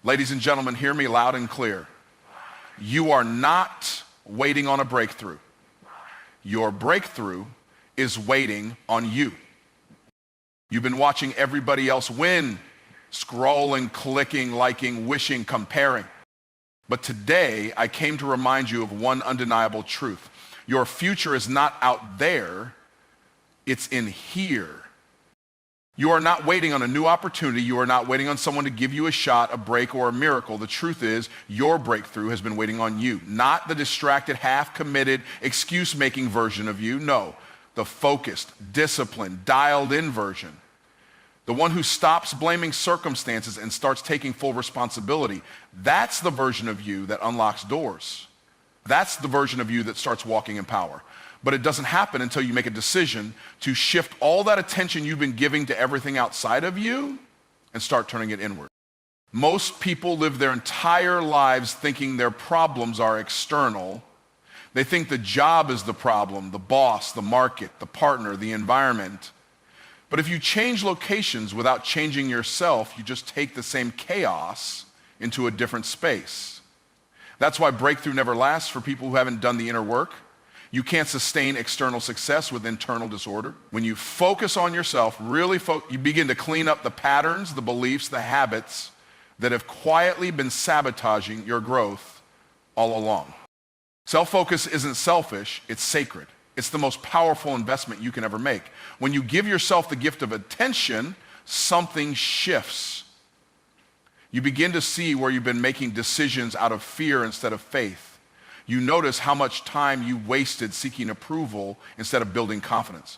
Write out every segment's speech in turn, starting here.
Ladies and gentlemen, hear me loud and clear. You are not waiting on a breakthrough. Your breakthrough is waiting on you. You've been watching everybody else win, scrolling, clicking, liking, wishing, comparing. But today, I came to remind you of one undeniable truth. Your future is not out there, it's in here. You are not waiting on a new opportunity. You are not waiting on someone to give you a shot, a break, or a miracle. The truth is, your breakthrough has been waiting on you. Not the distracted, half-committed, excuse-making version of you. No, the focused, disciplined, dialed-in version. The one who stops blaming circumstances and starts taking full responsibility. That's the version of you that unlocks doors. That's the version of you that starts walking in power. But it doesn't happen until you make a decision to shift all that attention you've been giving to everything outside of you and start turning it inward. Most people live their entire lives thinking their problems are external. They think the job is the problem, the boss, the market, the partner, the environment. But if you change locations without changing yourself, you just take the same chaos into a different space. That's why breakthrough never lasts for people who haven't done the inner work. You can't sustain external success with internal disorder. When you focus on yourself, you begin to clean up the patterns, the beliefs, the habits that have quietly been sabotaging your growth all along. Self-focus isn't selfish, it's sacred. It's the most powerful investment you can ever make. When you give yourself the gift of attention, something shifts. You begin to see where you've been making decisions out of fear instead of faith. You notice how much time you wasted seeking approval instead of building confidence.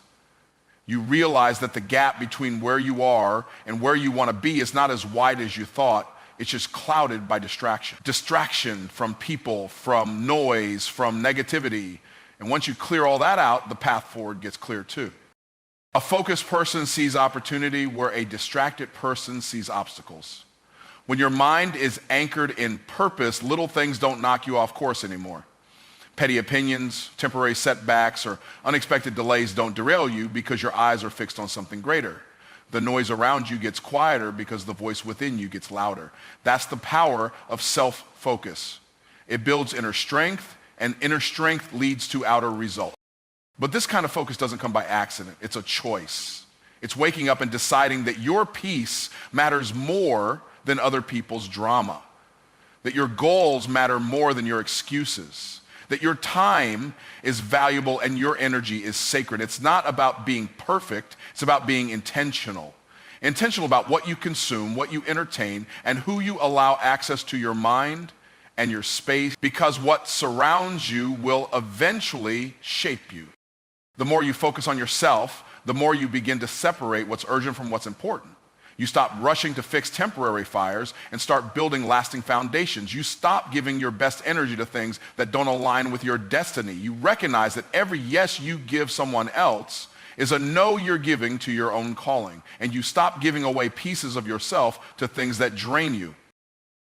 You realize that the gap between where you are and where you want to be is not as wide as you thought. It's just clouded by distraction. Distraction from people, from noise, from negativity. And once you clear all that out, the path forward gets clear too. A focused person sees opportunity where a distracted person sees obstacles. When your mind is anchored in purpose, little things don't knock you off course anymore. Petty opinions, temporary setbacks, or unexpected delays don't derail you because your eyes are fixed on something greater. The noise around you gets quieter because the voice within you gets louder. That's the power of self-focus. It builds inner strength, and inner strength leads to outer results. But this kind of focus doesn't come by accident. It's a choice. It's waking up and deciding that your peace matters more than other people's drama, that your goals matter more than your excuses, that your time is valuable and your energy is sacred. It's not about being perfect, it's about being intentional. Intentional about what you consume, what you entertain, and who you allow access to your mind and your space, because what surrounds you will eventually shape you. The more you focus on yourself, the more you begin to separate what's urgent from what's important. You stop rushing to fix temporary fires and start building lasting foundations. You stop giving your best energy to things that don't align with your destiny. You recognize that every yes you give someone else is a no you're giving to your own calling. And you stop giving away pieces of yourself to things that drain you.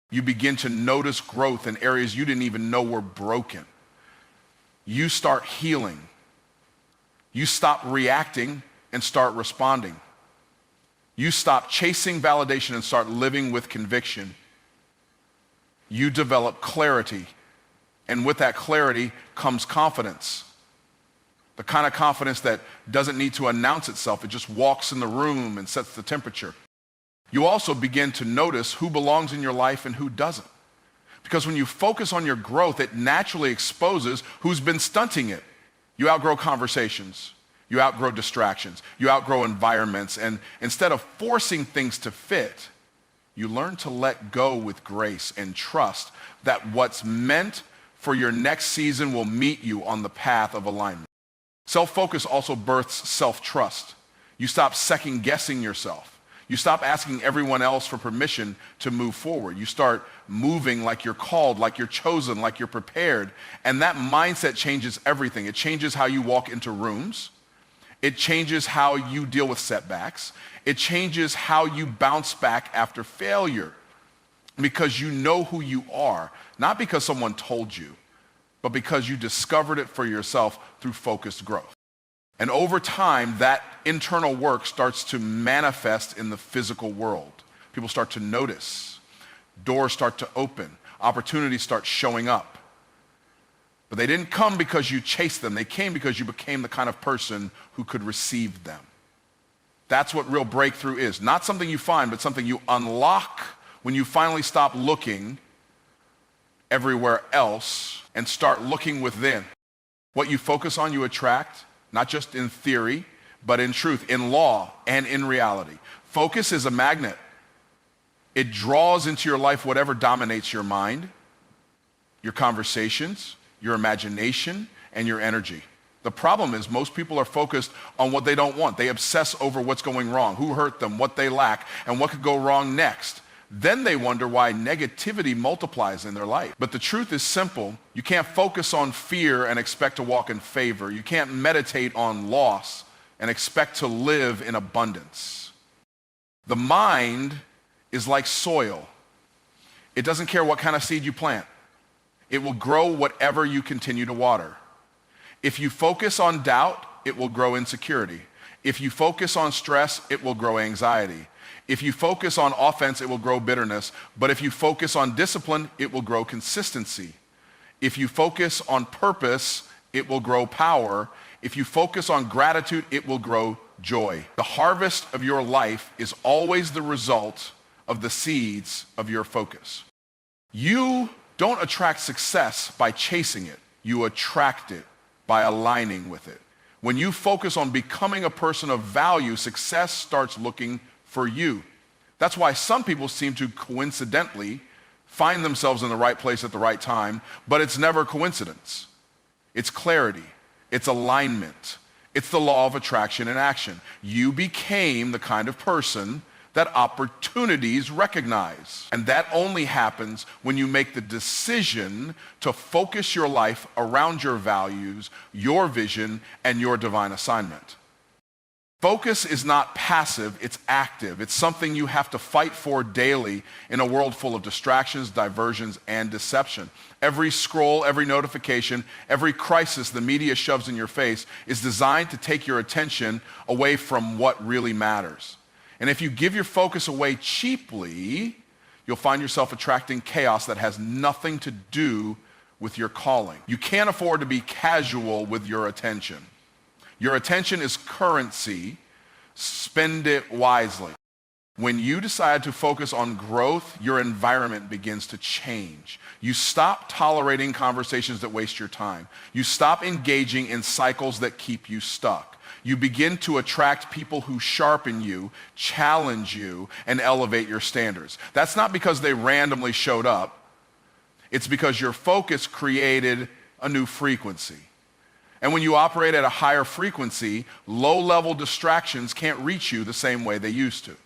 You begin to notice growth in areas you didn't even know were broken. You start healing. You stop reacting and start responding. You stop chasing validation and start living with conviction. You develop clarity, and with that clarity comes confidence. The kind of confidence that doesn't need to announce itself. It just walks in the room and sets the temperature. You also begin to notice who belongs in your life and who doesn't. Because when you focus on your growth, it naturally exposes who's been stunting it. You outgrow conversations. You outgrow distractions. You outgrow environments. And instead of forcing things to fit, you learn to let go with grace and trust that what's meant for your next season will meet you on the path of alignment. Self-focus also births self-trust. You stop second-guessing yourself. You stop asking everyone else for permission to move forward. You start moving like you're called, like you're chosen, like you're prepared. And that mindset changes everything. It changes how you walk into rooms. It changes how you deal with setbacks. It changes how you bounce back after failure, because you know who you are, not because someone told you, but because you discovered it for yourself through focused growth. And over time, that internal work starts to manifest in the physical world. People start to notice. Doors start to open. Opportunities start showing up. But they didn't come because you chased them. They came because you became the kind of person who could receive them. That's what real breakthrough is. Not something you find, but something you unlock when you finally stop looking everywhere else and start looking within. What you focus on, you attract, not just in theory, but in truth, in law, and in reality. Focus is a magnet. It draws into your life whatever dominates your mind, your conversations, your imagination, and your energy. The problem is most people are focused on what they don't want. They obsess over what's going wrong, who hurt them, what they lack, and what could go wrong next. Then they wonder why negativity multiplies in their life. But the truth is simple. You can't focus on fear and expect to walk in favor. You can't meditate on loss and expect to live in abundance. The mind is like soil. It doesn't care what kind of seed you plant. It will grow whatever you continue to water. If you focus on doubt, it will grow insecurity. If you focus on stress, it will grow anxiety. If you focus on offense, it will grow bitterness. But if you focus on discipline, it will grow consistency. If you focus on purpose, it will grow power. If you focus on gratitude, it will grow joy. The harvest of your life is always the result of the seeds of your focus. You don't attract success by chasing it. You attract it by aligning with it. When you focus on becoming a person of value, success starts looking for you. That's why some people seem to coincidentally find themselves in the right place at the right time, but it's never coincidence. It's clarity. It's alignment. It's the law of attraction in action. You became the kind of person that opportunities recognize. And that only happens when you make the decision to focus your life around your values, your vision, and your divine assignment. Focus is not passive, it's active. It's something you have to fight for daily in a world full of distractions, diversions, and deception. Every scroll, every notification, every crisis the media shoves in your face is designed to take your attention away from what really matters. And if you give your focus away cheaply, you'll find yourself attracting chaos that has nothing to do with your calling. You can't afford to be casual with your attention. Your attention is currency. Spend it wisely. When you decide to focus on growth, your environment begins to change. You stop tolerating conversations that waste your time. You stop engaging in cycles that keep you stuck. You begin to attract people who sharpen you, challenge you, and elevate your standards. That's not because they randomly showed up. It's because your focus created a new frequency. And when you operate at a higher frequency, low-level distractions can't reach you the same way they used to.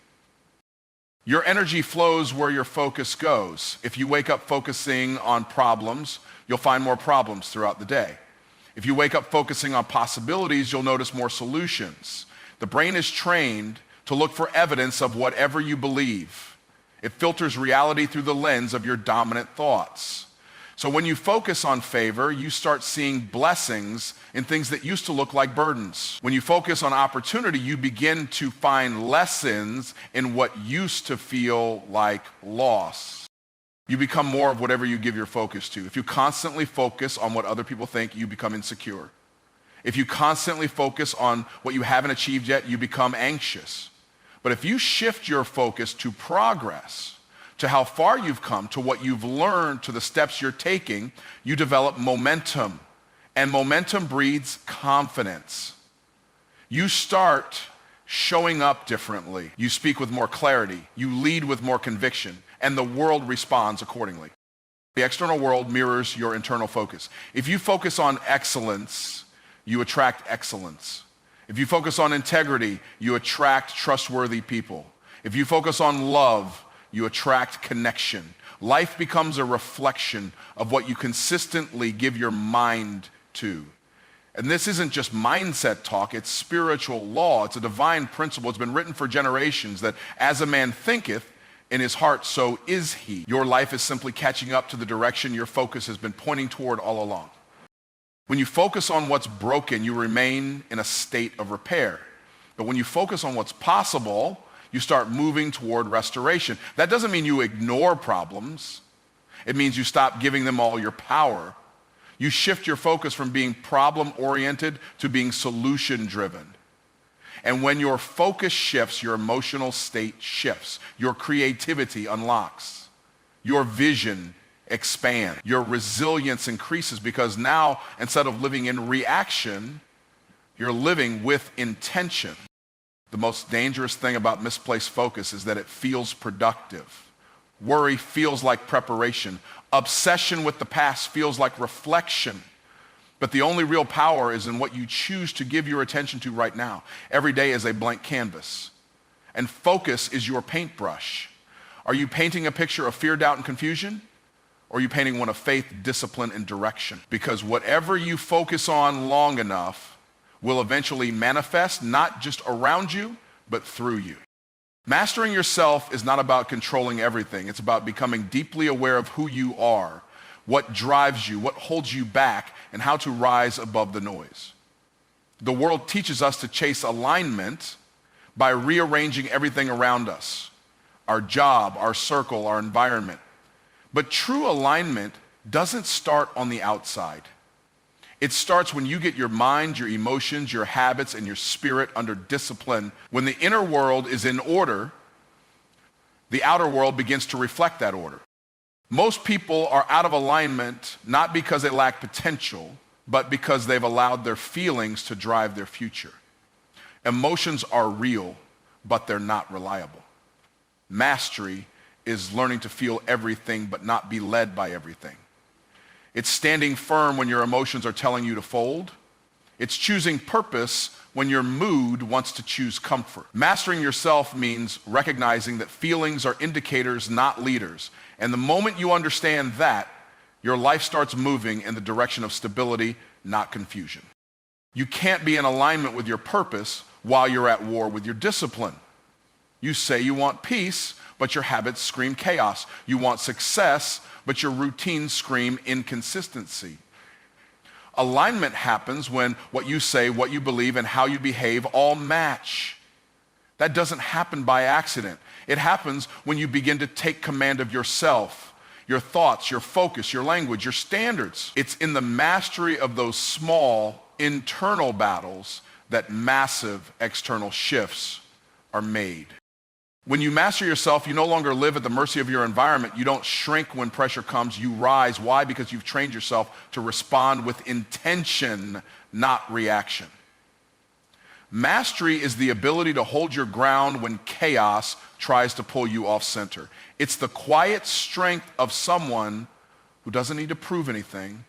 Your energy flows where your focus goes. If you wake up focusing on problems, you'll find more problems throughout the day. If you wake up focusing on possibilities, you'll notice more solutions. The brain is trained to look for evidence of whatever you believe. It filters reality through the lens of your dominant thoughts. So when you focus on favor, you start seeing blessings in things that used to look like burdens. When you focus on opportunity, you begin to find lessons in what used to feel like loss. You become more of whatever you give your focus to. If you constantly focus on what other people think, you become insecure. If you constantly focus on what you haven't achieved yet, you become anxious. But if you shift your focus to progress, to how far you've come, to what you've learned, to the steps you're taking, you develop momentum. And momentum breeds confidence. You start showing up differently. You speak with more clarity. You lead with more conviction. And the world responds accordingly. The external world mirrors your internal focus. If you focus on excellence, you attract excellence. If you focus on integrity, you attract trustworthy people. If you focus on love, you attract connection. Life becomes a reflection of what you consistently give your mind to. And this isn't just mindset talk, it's spiritual law. It's a divine principle. It's been written for generations that as a man thinketh in his heart, so is he. Your life is simply catching up to the direction your focus has been pointing toward all along. When you focus on what's broken, you remain in a state of repair. But when you focus on what's possible, you start moving toward restoration. That doesn't mean you ignore problems. It means you stop giving them all your power. You shift your focus from being problem-oriented to being solution-driven. And when your focus shifts, your emotional state shifts. Your creativity unlocks. Your vision expands. Your resilience increases because now, instead of living in reaction, you're living with intention. The most dangerous thing about misplaced focus is that it feels productive. Worry feels like preparation. Obsession with the past feels like reflection. But the only real power is in what you choose to give your attention to right now. Every day is a blank canvas. And focus is your paintbrush. Are you painting a picture of fear, doubt, and confusion? Or are you painting one of faith, discipline, and direction? Because whatever you focus on long enough will eventually manifest, not just around you, but through you. Mastering yourself is not about controlling everything. It's about becoming deeply aware of who you are, what drives you, what holds you back, and how to rise above the noise. The world teaches us to chase alignment by rearranging everything around us, our job, our circle, our environment. But true alignment doesn't start on the outside. It starts when you get your mind, your emotions, your habits, and your spirit under discipline. When the inner world is in order, the outer world begins to reflect that order. Most people are out of alignment not because they lack potential, but because they've allowed their feelings to drive their future. Emotions are real, but they're not reliable. Mastery is learning to feel everything but not be led by everything. It's standing firm when your emotions are telling you to fold. It's choosing purpose when your mood wants to choose comfort. Mastering yourself means recognizing that feelings are indicators, not leaders. And the moment you understand that, your life starts moving in the direction of stability, not confusion. You can't be in alignment with your purpose while you're at war with your discipline. You say you want peace, but your habits scream chaos. You want success, but your routines scream inconsistency. Alignment happens when what you say, what you believe, and how you behave all match. That doesn't happen by accident. It happens when you begin to take command of yourself, your thoughts, your focus, your language, your standards. It's in the mastery of those small internal battles that massive external shifts are made. When you master yourself, you no longer live at the mercy of your environment. You don't shrink when pressure comes. You rise. Why? Because you've trained yourself to respond with intention, not reaction. Mastery is the ability to hold your ground when chaos tries to pull you off center. It's the quiet strength of someone who doesn't need to prove anything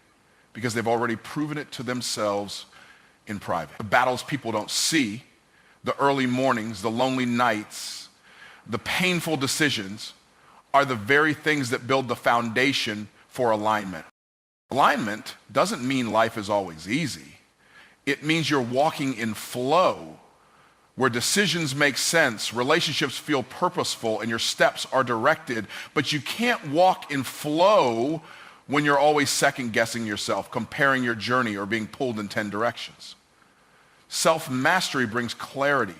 because they've already proven it to themselves in private. The battles people don't see, the early mornings, the lonely nights, the painful decisions are the very things that build the foundation for alignment. Alignment doesn't mean life is always easy. It means you're walking in flow, where decisions make sense, relationships feel purposeful, and your steps are directed. But you can't walk in flow when you're always second-guessing yourself, comparing your journey, or being pulled in 10 directions. Self-mastery brings clarity.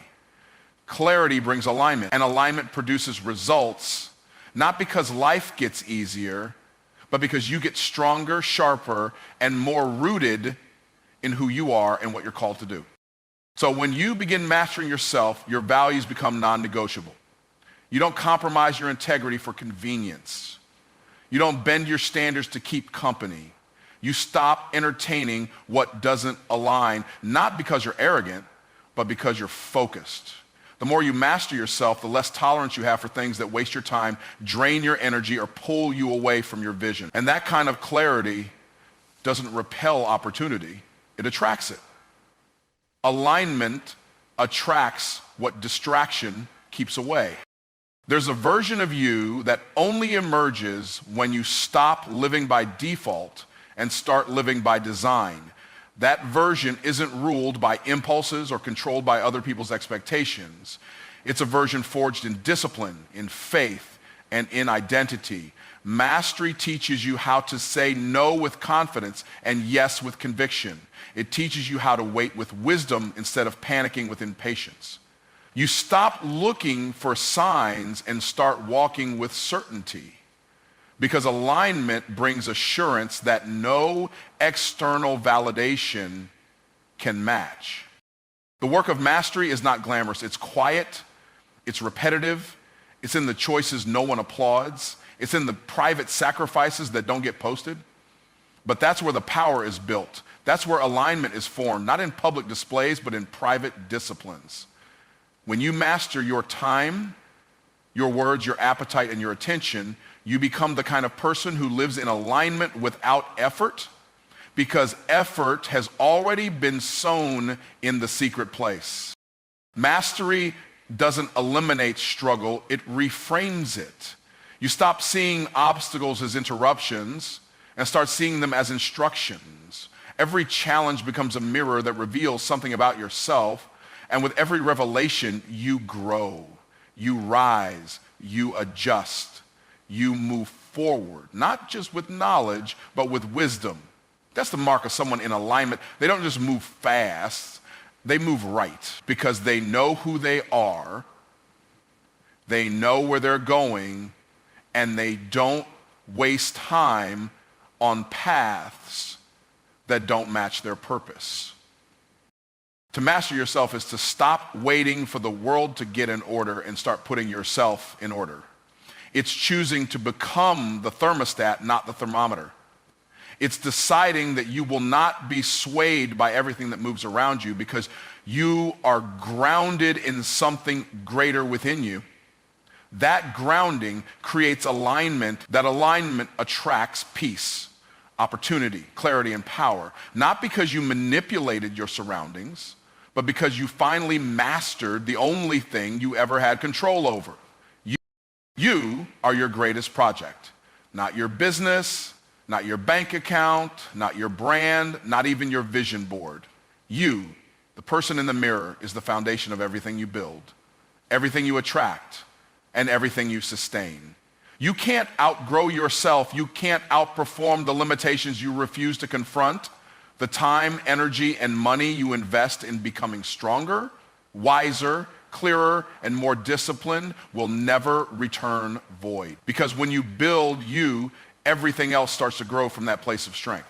Clarity brings alignment, and alignment produces results, not because life gets easier, but because you get stronger, sharper, and more rooted in who you are and what you're called to do. So when you begin mastering yourself, your values become non-negotiable. You don't compromise your integrity for convenience. You don't bend your standards to keep company. You stop entertaining what doesn't align, not because you're arrogant, but because you're focused. The more you master yourself, the less tolerance you have for things that waste your time, drain your energy, or pull you away from your vision. And that kind of clarity doesn't repel opportunity, it attracts it. Alignment attracts what distraction keeps away. There's a version of you that only emerges when you stop living by default and start living by design. That version isn't ruled by impulses or controlled by other people's expectations. It's a version forged in discipline, in faith, and in identity. Mastery teaches you how to say no with confidence and yes with conviction. It teaches you how to wait with wisdom instead of panicking with impatience. You stop looking for signs and start walking with certainty, because alignment brings assurance that no external validation can match. The work of mastery is not glamorous. It's quiet, it's repetitive, it's in the choices no one applauds, it's in the private sacrifices that don't get posted. But that's where the power is built. That's where alignment is formed, not in public displays, but in private disciplines. When you master your time, your words, your appetite, and your attention, you become the kind of person who lives in alignment without effort, because effort has already been sown in the secret place. Mastery doesn't eliminate struggle, it reframes it. You stop seeing obstacles as interruptions and start seeing them as instructions. Every challenge becomes a mirror that reveals something about yourself, and with every revelation, you grow, you rise, you adjust, you move forward, not just with knowledge, but with wisdom. That's the mark of someone in alignment. They don't just move fast, they move right, because they know who they are, they know where they're going, and they don't waste time on paths that don't match their purpose. To master yourself is to stop waiting for the world to get in order and start putting yourself in order. It's choosing to become the thermostat, not the thermometer. It's deciding that you will not be swayed by everything that moves around you, because you are grounded in something greater within you. That grounding creates alignment. That alignment attracts peace, opportunity, clarity, and power. Not because you manipulated your surroundings, but because you finally mastered the only thing you ever had control over. You are your greatest project. Not your business, not your bank account, not your brand, not even your vision board. You, the person in the mirror, is the foundation of everything you build, everything you attract, and everything you sustain. You can't outgrow yourself. You can't outperform the limitations you refuse to confront. The time, energy, and money you invest in becoming stronger, wiser, clearer, and more disciplined will never return void. Because when you build you, everything else starts to grow from that place of strength.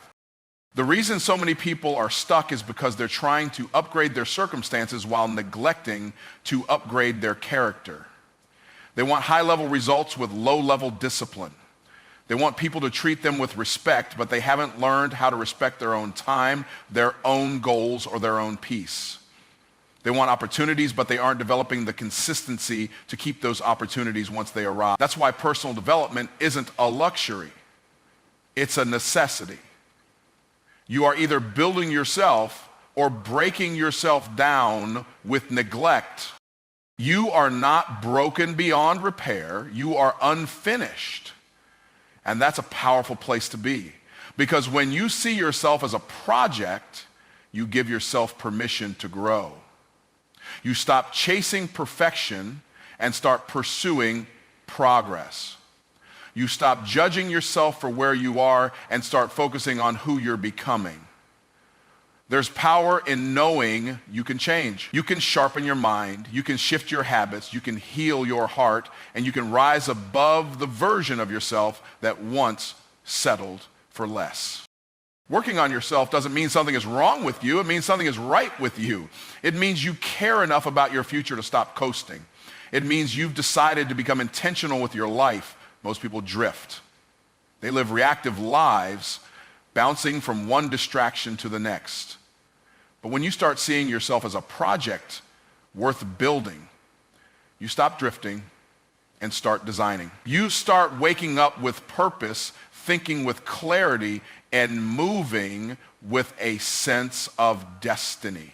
The reason so many people are stuck is because they're trying to upgrade their circumstances while neglecting to upgrade their character. They want high-level results with low-level discipline. They want people to treat them with respect, but they haven't learned how to respect their own time, their own goals, or their own peace. They want opportunities, but they aren't developing the consistency to keep those opportunities once they arrive. That's why personal development isn't a luxury. It's a necessity. You are either building yourself or breaking yourself down with neglect. You are not broken beyond repair. You are unfinished. And that's a powerful place to be. Because when you see yourself as a project, you give yourself permission to grow. You stop chasing perfection and start pursuing progress. You stop judging yourself for where you are and start focusing on who you're becoming. There's power in knowing you can change. You can sharpen your mind, you can shift your habits, you can heal your heart, and you can rise above the version of yourself that once settled for less. Working on yourself doesn't mean something is wrong with you, it means something is right with you. It means you care enough about your future to stop coasting. It means you've decided to become intentional with your life. Most people drift. They live reactive lives, bouncing from one distraction to the next. But when you start seeing yourself as a project worth building, you stop drifting and start designing. You start waking up with purpose, thinking with clarity, and moving with a sense of destiny.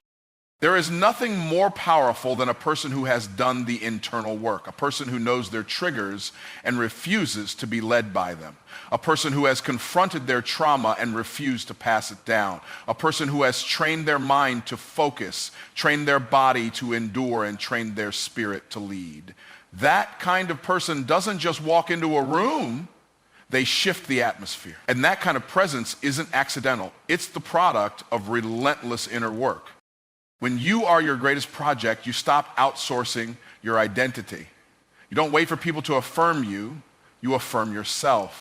There is nothing more powerful than a person who has done the internal work, a person who knows their triggers and refuses to be led by them, a person who has confronted their trauma and refused to pass it down, a person who has trained their mind to focus, trained their body to endure, and trained their spirit to lead. That kind of person doesn't just walk into a room, they shift the atmosphere. And that kind of presence isn't accidental. It's the product of relentless inner work. When you are your greatest project, you stop outsourcing your identity. You don't wait for people to affirm you, you affirm yourself.